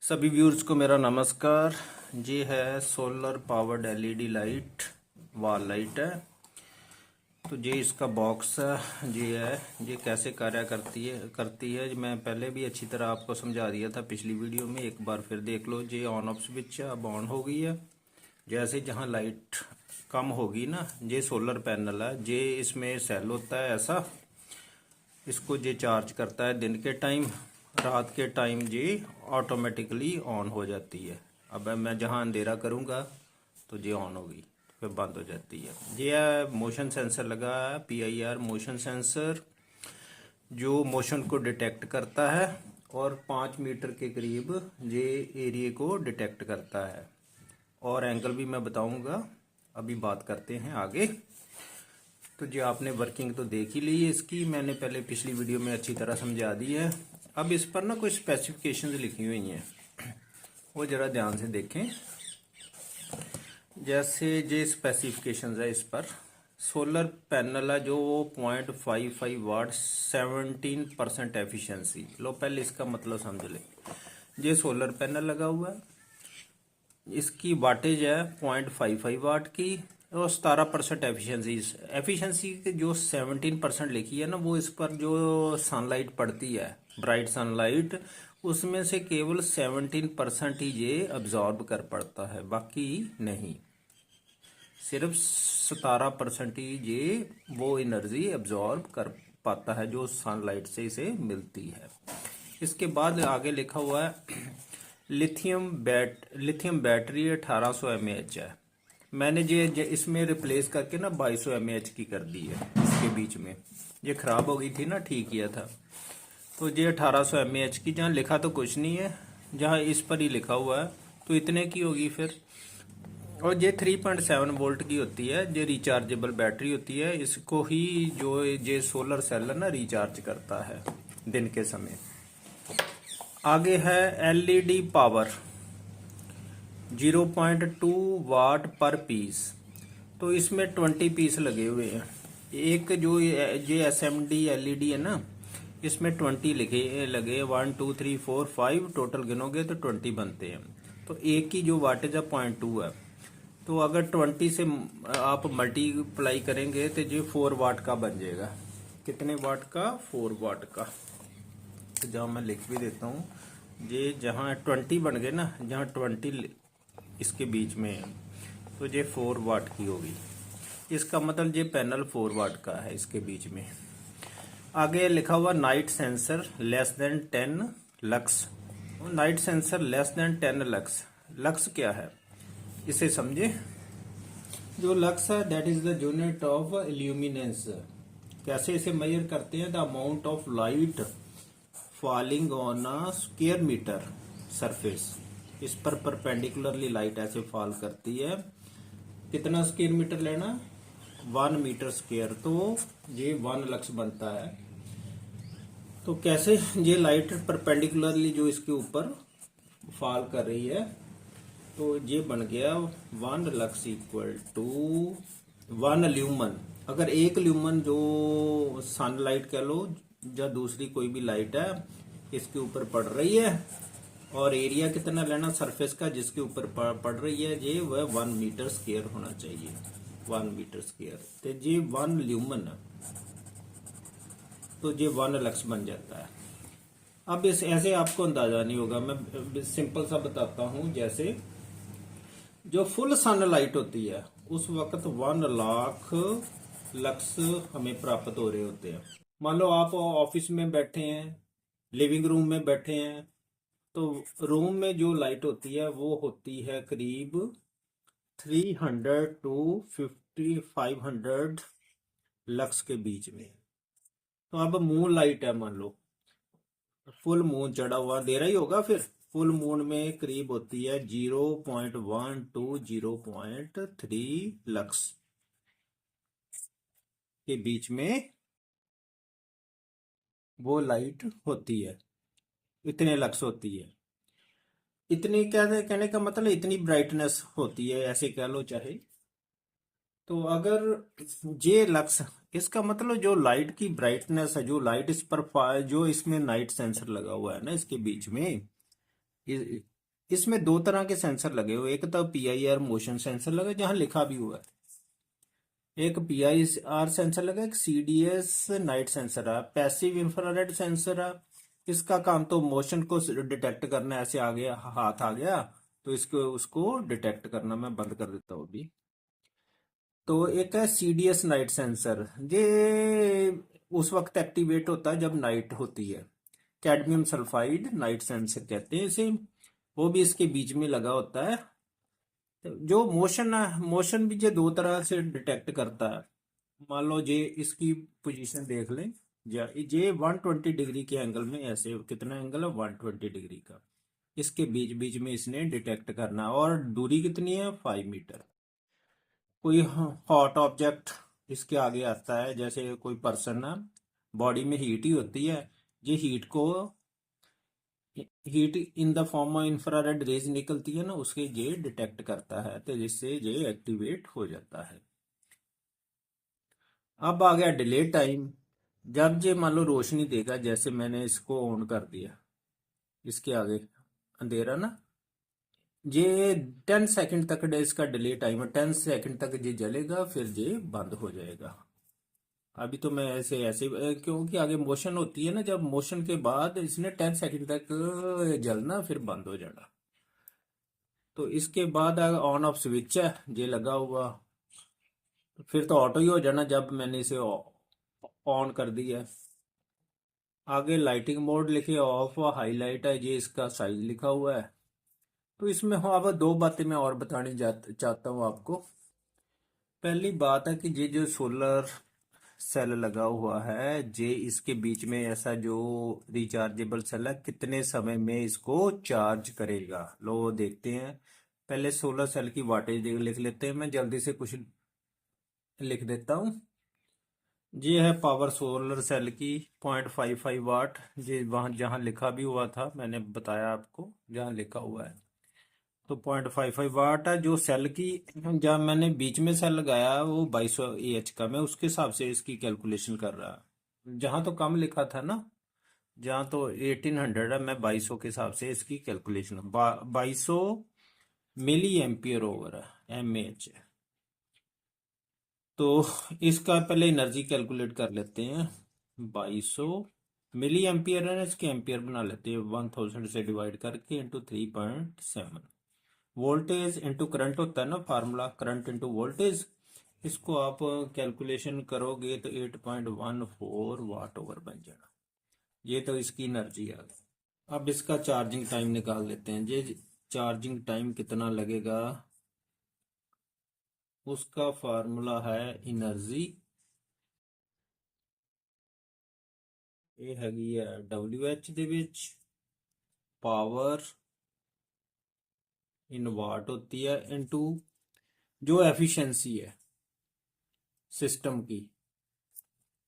सभी व्यूअर्स को मेरा नमस्कार। ये है solar powered LED light, wall light है। तो ये इसका बॉक्स है, ये कैसे कार्य करती है मैं पहले भी अच्छी तरह आपको समझा दिया था पिछली वीडियो में। एक बार फिर देख लो। ये ऑन ऑफ स्विच अब ऑन हो गई है। जैसे जहाँ लाइट कम होगी ना, ये सोलर पैनल है, ये इसमें सेल होता है ऐसा। इसको ये चार्ज करता है दिन के टाइम, रात के टाइम ये ऑटोमेटिकली ऑन हो जाती है। अब मैं जहाँ अंधेरा करूँगा तो ये ऑन होगी, फिर बंद हो जाती है। ये मोशन सेंसर लगा है, PIR मोशन सेंसर, जो मोशन को डिटेक्ट करता है और 5 मीटर के करीब ये एरिया को डिटेक्ट करता है। और एंगल भी मैं बताऊंगा, अभी बात करते हैं आगे। तो जो आपने वर्किंग तो देख ही ली है इसकी, मैंने पहले पिछली वीडियो में अच्छी तरह समझा दी है। अब इस पर ना कुछ स्पेसिफिकेशंस लिखी हुई हैं, वो जरा ध्यान से देखें। जैसे ये स्पेसिफिकेशंस है, इस पर सोलर पैनल है जो 0.55 वाट 17% एफिशिएंसी। लो पहले इसका मतलब समझ ले। ये सोलर पैनल लगा हुआ है, इसकी वाटेज है 0.55 वाट की और 17% एफिशिएंसी की जो 17% लिखी है ना, वो इस पर जो सनलाइट पड़ती है, ब्राइट सनलाइट, उसमें से केवल 17% ही ये अब्जॉर्ब कर पड़ता है, बाकी नहीं। सिर्फ 17% ही ये वो एनर्जी अब्जॉर्ब कर पाता है जो सनलाइट से इसे मिलती है। इसके बाद आगे लिखा हुआ है लिथियम बैटरी 1800 mAh है। मैंने ये इसमें रिप्लेस करके ना 2200 mAh की कर दी है। इसके बीच में ये खराब हो गई थी ना, ठीक किया था। तो ये 1800 mAh की, जहाँ लिखा तो कुछ नहीं है, जहाँ इस पर ही लिखा हुआ है तो इतने की होगी फिर। और ये 3.7 वोल्ट की होती है, ये रिचार्जेबल बैटरी होती है। इसको ही जो ये सोलर सेल है ना रिचार्ज करता है दिन के समय। आगे है एलईडी पावर 0.2 वाट पर पीस। तो इसमें 20 पीस लगे हुए हैं। एक जो ये SMD एलईडी है ना, इसमें 20 लगे 1 2 3 4 5 टोटल गिनोगे तो 20 बनते हैं। तो एक की जो वाटेज है 0.2 है। तो अगर 20 से आप मल्टीप्लाई करेंगे तो ये 4 वाट का बन जाएगा। कितने वाट का? 4 वाट का। तो जहाँ मैं लिख भी देता हूँ, ये जहाँ 20 बन गए ना, जहाँ 20 इसके बीच में है, तो ये 4 वाट की होगी। इसका मतलब ये पैनल 4 वाट का है इसके बीच में। आगे लिखा हुआ night sensor less than 10 lux. Night sensor less than 10 lux. Lux क्या है इसे समझे। जो लक्स है that is the unit of illuminance. कैसे इसे मेजर करते हैं? The amount of light falling on a square metre surface. इस पर परपेंडिकुलरली लाइट ऐसे फॉल करती है। कितना स्क्वायर मीटर लेना? 1 मीटर स्क्वायर। तो ये 1 लक्स बनता है। तो कैसे ये लाइट परपेंडिकुलरली जो इसके ऊपर फॉल कर रही है, तो ये बन गया 1 लक्स इक्वल टू 1 ल्यूमन। अगर 1 ल्यूमन जो सनलाइट कह लो या दूसरी कोई भी लाइट है इसके ऊपर पड़ रही है, और एरिया कितना लेना सरफेस का जिसके ऊपर पड़ रही है, ये वह 1 मीटर स्क्वायर होना चाहिए। 1 मीटर स्क्वायर तो ये 1 ल्यूमन, तो ये 1 लक्स बन जाता है। अब इस ऐसे आपको अंदाजा नहीं होगा, मैं सिंपल सा बताता हूं। जैसे जो फुल सनलाइट होती है उस वक्त 1 लाख लक्स हमें प्राप्त हो रहे होते हैं। मान लो आप ऑफिस में बैठे हैं, लिविंग रूम में बैठे हैं, तो रूम में जो लाइट होती है वो होती है करीब 300 टू 500 लक्स के बीच में। तो अब मून लाइट है, मान लो फुल मून चढ़ा हुआ दे रहा ही होगा, फिर फुल मून में करीब होती है 0.1 टू 0.3 लक्स के बीच में वो लाइट होती है। इतने लक्स होती है। इतनी कहने का मतलब इतनी ब्राइटनेस होती है, ऐसे कह लो चाहे। तो अगर ये लक्स, इसका मतलब जो लाइट की ब्राइटनेस है, जो लाइट इस पर जो इसमें नाइट सेंसर लगा हुआ है ना इसके बीच में, इसमें दो तरह के सेंसर लगे हुए, एक तो PIR मोशन सेंसर लगा जहां लिखा भी हुआ है, एक PIR सेंसर लगा, एक CDS नाइट सेंसर है, पैसिव इंफ्रारेड सेंसर है। इसका काम तो मोशन को डिटेक्ट करना है, ऐसे आ गया हाथ आ गया तो इसको उसको डिटेक्ट करना। मैं बंद कर देता हूँ अभी। तो एक है CDS नाइट सेंसर, ये उस वक्त एक्टिवेट होता है जब नाइट होती है। कैडमियम सल्फाइड नाइट सेंसर कहते हैं इसे। वो भी इसके बीच में लगा होता है। तो जो मोशन है, मोशन भी ये दो तरह से डिटेक्ट करता है। मान लो ये इसकी पोजीशन देख लें, ये 120 डिग्री के एंगल में, ऐसे कितना एंगल है 120 डिग्री का, इसके बीच बीच में इसने डिटेक्ट करना है। और दूरी कितनी है 5 मीटर। कोई हॉट ऑब्जेक्ट इसके आगे आता है, जैसे कोई पर्सन है, बॉडी में हीट ही होती है, ये हीट को, heat in the form of infrared rays निकलती है ना, उसके ये डिटेक्ट करता है, तो जिससे ये एक्टिवेट हो जाता है। अब आ गया डिले टाइम। जब ये मान लो रोशनी देगा, जैसे मैंने इसको ऑन कर दिया, इसके आगे अंधेरा ना, ये 10 सेकंड तक इसका डिले टाइम है। 10 सेकंड तक ये जलेगा, फिर ये बंद हो जाएगा। अभी तो मैं ऐसे ऐसे क्योंकि आगे मोशन होती है ना, जब मोशन के बाद इसने 10 सेकंड तक जलना, फिर बंद हो जाना। तो इसके बाद ऑन ऑफ स्विच है ये लगा हुआ, फिर तो ऑटो ही हो जाना जब मैंने इसे ऑन कर दिया। आगे लाइटिंग मोड लिखे ऑफ, हाईलाइट है, ये इसका साइज लिखा हुआ है। तो इसमें हो, अब दो बातें मैं और बतानी चाहता हूँ आपको। पहली बात है कि ये जो सोलर सेल लगा हुआ है, ये इसके बीच में ऐसा जो रिचार्जेबल सेल है, कितने समय में इसको चार्ज करेगा, लो देखते हैं। पहले सोलर सेल की वाटेज लिख लेते हैं, मैं जल्दी से कुछ लिख देता हूँ। ये है पावर सोलर सेल की 0.55 वाट। ये वहाँ जहाँ लिखा भी हुआ था, मैंने बताया आपको जहाँ लिखा हुआ है, तो 0.55 वाट है जो सेल की। जहाँ मैंने बीच में सेल लगाया वो 2200 AH का, मैं उसके हिसाब से इसकी कैलकुलेशन कर रहा। जहाँ तो कम लिखा था ना, जहाँ तो 1800 है, मैं 2200 के हिसाब से इसकी कैलकुलेशन, 2200 मिली एम्पियर ओवर है, MAH है। तो इसका पहले एनर्जी कैलकुलेट कर लेते हैं। 2200 मिली एम्पियर है ना, इसके एम्पियर बना लेते हैं, 1000 से डिवाइड करके इंटू 3.7। वोल्टेज इंटू करंट होता है ना फार्मूला, करंट इंटू वोल्टेज। इसको आप कैलकुलेशन करोगे तो 8.14 वाट ओवर बन जाएगा। ये तो इसकी एनर्जी आ गई। अब इसका चार्जिंग टाइम निकाल लेते हैं। ये चार्जिंग टाइम कितना लगेगा, उसका फार्मूला है एनर्जी, ये हैगी है WH ਦੇ ਵਿੱਚ, पावर इन वाट होती है, इनटू जो एफिशिएंसी है सिस्टम की,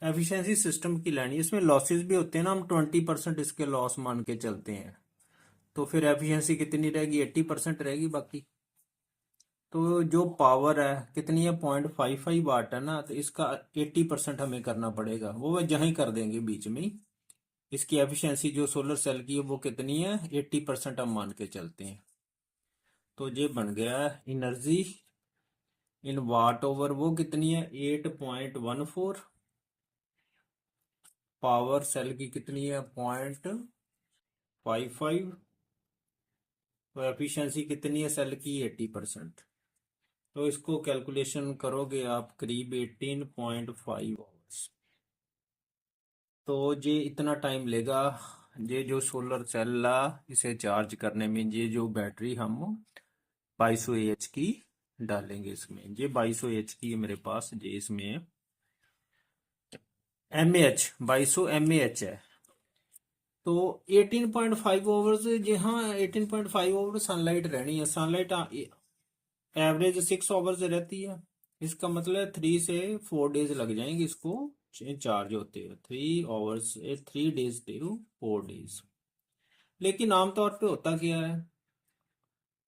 एफिशिएंसी सिस्टम की लेनी। इसमें लॉसेस भी होते हैं ना, हम 20% इसके लॉस मान के चलते हैं, तो फिर एफिशिएंसी कितनी रहेगी, 80% रहेगी बाकी। तो जो पावर है कितनी है, 0.55 वाट है ना, तो इसका 80% हमें करना पड़ेगा, वो जहाँ ही कर देंगे बीच में ही। इसकी एफिशिएंसी जो सोलर सेल की है वो कितनी है, 80% हम मान के चलते हैं। तो ये बन गया एनर्जी इन वाट ओवर, वो कितनी है 8.14। पावर सेल की कितनी है 0.55। तो एफिशिएंसी कितनी है सेल की 80%। तो इसको कैलकुलेशन करोगे आप करीब 18.5 आवर्स। तो ये इतना टाइम लेगा ये जो सोलर सेल ला इसे चार्ज करने में। ये जो बैटरी हम 2200 AH की डालेंगे इसमें, ये 2200 AH की है मेरे पास, ये इसमें MAH 2200 MAH है। तो 18.5 आवर्स, जी हाँ 18.5 आवर्स सनलाइट रहनी है। सनलाइट एवरेज 6 आवर्स रहती है, इसका मतलब 3 से 4 डेज लग जाएंगे इसको चार्ज होते हैं। 3 आवर्स 3 डेज टू 4 डेज। लेकिन आमतौर पे होता क्या है,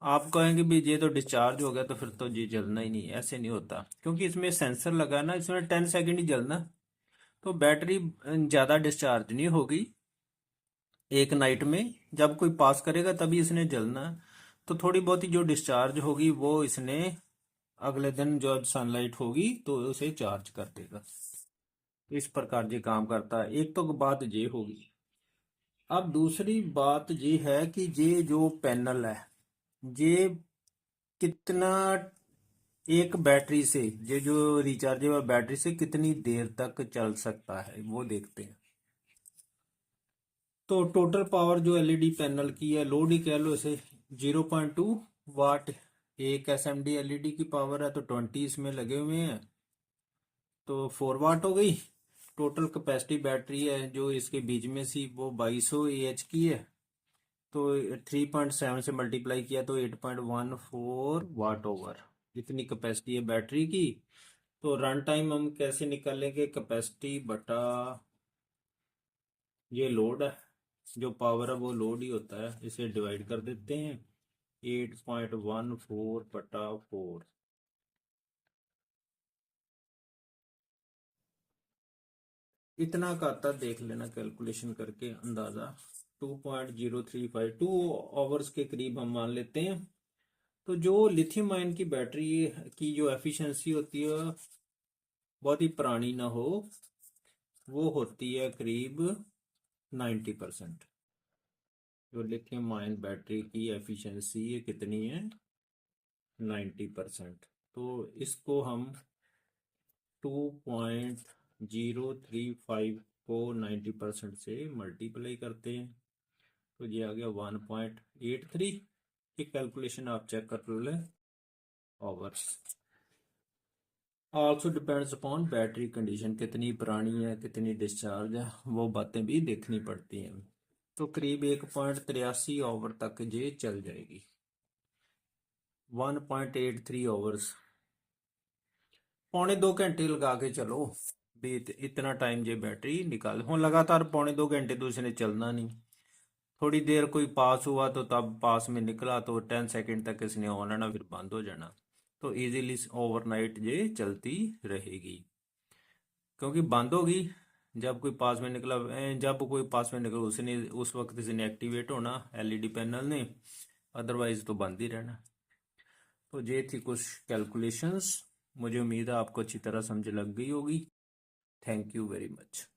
आप कहेंगे भी ये तो डिस्चार्ज हो गया तो फिर तो ये जलना ही नहीं है, ऐसे नहीं होता, क्योंकि इसमें सेंसर लगा है ना, इसमें 10 सेकंड ही जलना। तो बैटरी ज़्यादा डिस्चार्ज नहीं होगी एक नाइट में, जब कोई पास करेगा तभी इसने जलना है। तो थोड़ी बहुत ही जो डिस्चार्ज होगी वो इसने अगले दिन जो सनलाइट होगी तो उसे चार्ज कर देगा। इस प्रकार ये काम करता है। एक तो बात ये होगी। अब दूसरी बात ये है कि ये जो पैनल है ये कितना एक बैटरी से, ये जो रिचार्जेबल बैटरी से कितनी देर तक चल सकता है वो देखते हैं। तो टोटल पावर जो एलईडी पैनल की है, लोड ही कह लो इसे, 0.2 वाट एक एसएमडी एलईडी की पावर है, तो 20 इसमें लगे हुए हैं तो 4 वाट हो गई। टोटल कैपेसिटी बैटरी है जो इसके बीच में सी वो 2200 एएच की है, तो 3.7 से मल्टीप्लाई किया तो 8.14 वाट ओवर इतनी कैपेसिटी है बैटरी की। तो रन टाइम हम कैसे निकालेंगे, कैपेसिटी बटा ये लोड है, जो पावर है वो लोड ही होता है, इसे डिवाइड कर देते हैं 8.14 बटा 4। इतना का आता देख लेना कैलकुलेशन करके अंदाजा, 2.035 2 आवर्स के करीब हम मान लेते हैं। तो जो लिथियम आयन की बैटरी की जो एफिशिएंसी होती है बहुत ही पुरानी ना हो, वो होती है करीब 90%। जो लिथियम आयन बैटरी की एफिशिएंसी है कितनी है, 90%। तो इसको हम 2.035 को 90% से मल्टीप्लाई करते हैं तो ये आ गया 1.83। एक कैलकुलेशन आप चेक कर लें hours. Also depends upon battery condition, कितनी पुरानी है कितनी डिस्चार्ज है वो बातें भी देखनी पड़ती हैं। तो करीब 1.83 आवर तक ये चल जाएगी। 1.83 आवर्स, पौने 2 घंटे लगा के चलो भी, इतना टाइम ये बैटरी निकाल। हो लगातार पौने 2 घंटे तो इसने चलना नहीं, थोड़ी देर कोई पास हुआ तो तब पास में निकला तो 10 सेकेंड तक इसने ऑन रहना फिर बंद हो जाना। तो इजीली ओवरनाइट ये चलती रहेगी, क्योंकि बंद होगी जब कोई पास में निकला, जब कोई पास में निकला उसने उस वक्त इसने एक्टिवेट होना एलईडी पैनल ने, अदरवाइज तो बंद ही रहना। तो ये थी कुछ कैलकुलेशंस, मुझे उम्मीद है आपको अच्छी तरह समझ लग गई होगी। Thank you very much.